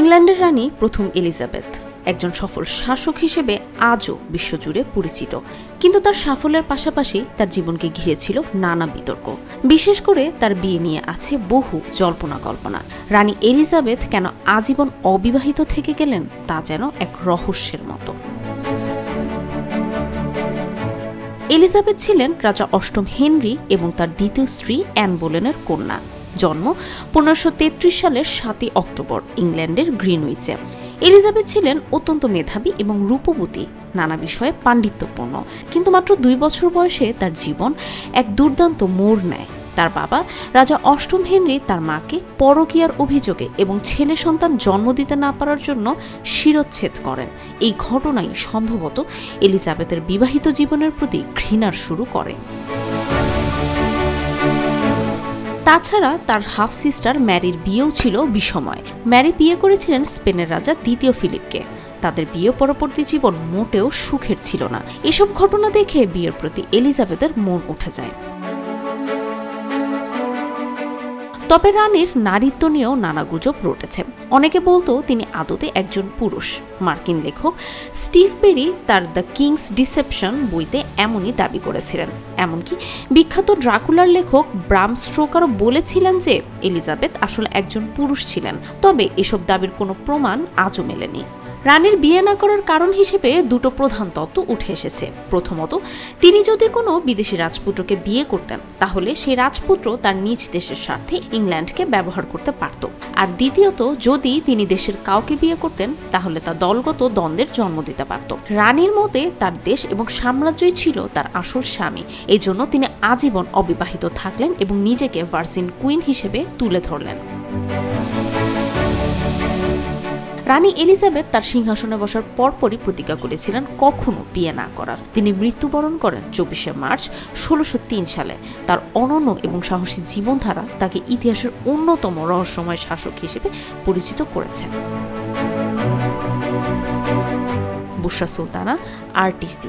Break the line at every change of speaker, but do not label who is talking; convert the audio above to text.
ইংল্যান্ডের রানী প্রথম এলিজাবেথ একজন সফল শাসক হিসেবে আজও বিশ্বজুড়ে পরিচিত, কিন্তু তার সাফল্যের পাশাপাশি তার জীবনকে ঘিরেছিল নানা বিতর্ক। বিশেষ করে তার বিয়ে নিয়ে আছে বহু জল্পনা কল্পনা। রানী এলিজাবেথ কেন আজীবন অবিবাহিত থেকে গেলেন তা যেন এক রহস্যের মতো। এলিজাবেথ ছিলেন রাজা অষ্টম হেনরি এবং তার দ্বিতীয় স্ত্রী অ্যান বোলেনের কন্যা। জন্ম 1533 সালের 7 অক্টোবর ইংল্যান্ডের গ্রিনউইচে। এলিজাবেথ ছিলেন অত্যন্ত মেধাবী এবং রূপবতী, নানা বিষয়ে পাণ্ডিত্যপূর্ণ, কিন্তু মাত্র 2 বছর বয়সে তার জীবন এক দুর্দান্ত মোড় নেয়। তার বাবা রাজা অষ্টম হেনরি তার মাকে পরকীয়ার অভিযোগে এবং ছেলে সন্তান জন্ম দিতে না পারার জন্য শিরচ্ছেদ করেন। এই ঘটনাই সম্ভবত এলিজাবেথের বিবাহিত জীবনের প্রতি ঘৃণার শুরু করে। তাছাড়া তার হাফ সিস্টার ম্যারির বিয়েও ছিল বিষময়। ম্যারি বিয়ে করেছিলেন স্পেনের রাজা দ্বিতীয় ফিলিপকে। তাদের বিয়ে পরবর্তী জীবন মোটেও সুখের ছিল না। এসব ঘটনা দেখে বিয়ের প্রতি এলিজাবেথের মন উঠে যায়। তবে রানীর নারীত্ব নিয়েও নানা গুজব রটেছে। অনেকে বলতো তিনি আদতে একজন পুরুষ। মার্কিন লেখক স্টিভ বেরি তার দ্য কিংস ডিসেপশন বইতে এমনই দাবি করেছিলেন। এমনকি বিখ্যাত ড্রাকুলার লেখক ব্রাম স্টোকারও বলেছিলেন যে এলিজাবেথ আসলে একজন পুরুষ ছিলেন। তবে এসব দাবির কোনো প্রমাণ আজও মেলেনি। রানীর বিয়ে না করার কারণ হিসেবে দুটো প্রধান তত্ত্ব উঠে এসেছে। প্রথমত, তিনি যদি কোনো বিদেশি রাজপুত্রকে বিয়ে করতেন তাহলে সেই রাজপুত্র তার নিজ দেশের স্বার্থে ইংল্যান্ডকে ব্যবহার করতে পারত। আর দ্বিতীয়ত, যদি তিনি দেশের কাউকে বিয়ে করতেন তাহলে তা দলগত দ্বন্দ্বের জন্ম দিতে পারত। রানীর মতে তার দেশ এবং সাম্রাজ্যই ছিল তার আসল স্বামী। এই জন্য তিনি আজীবন অবিবাহিত থাকলেন এবং নিজেকে ভার্জিন কুইন হিসেবে তুলে ধরলেন। রানী এলিজাবেথ তার সিংহাসনে বসার পরপরই প্রতিজ্ঞা করেছিলেন কখনো বিয়ে না করার। তিনি মৃত্যুবরণ করেন 24শে মার্চ 1603 সালে। তার অনন্য এবং সাহসী জীবনধারা তাকে ইতিহাসের অন্যতম রহস্যময় শাসক হিসেবে পরিচিত করেছে। বুশরা সুলতানা, RTV।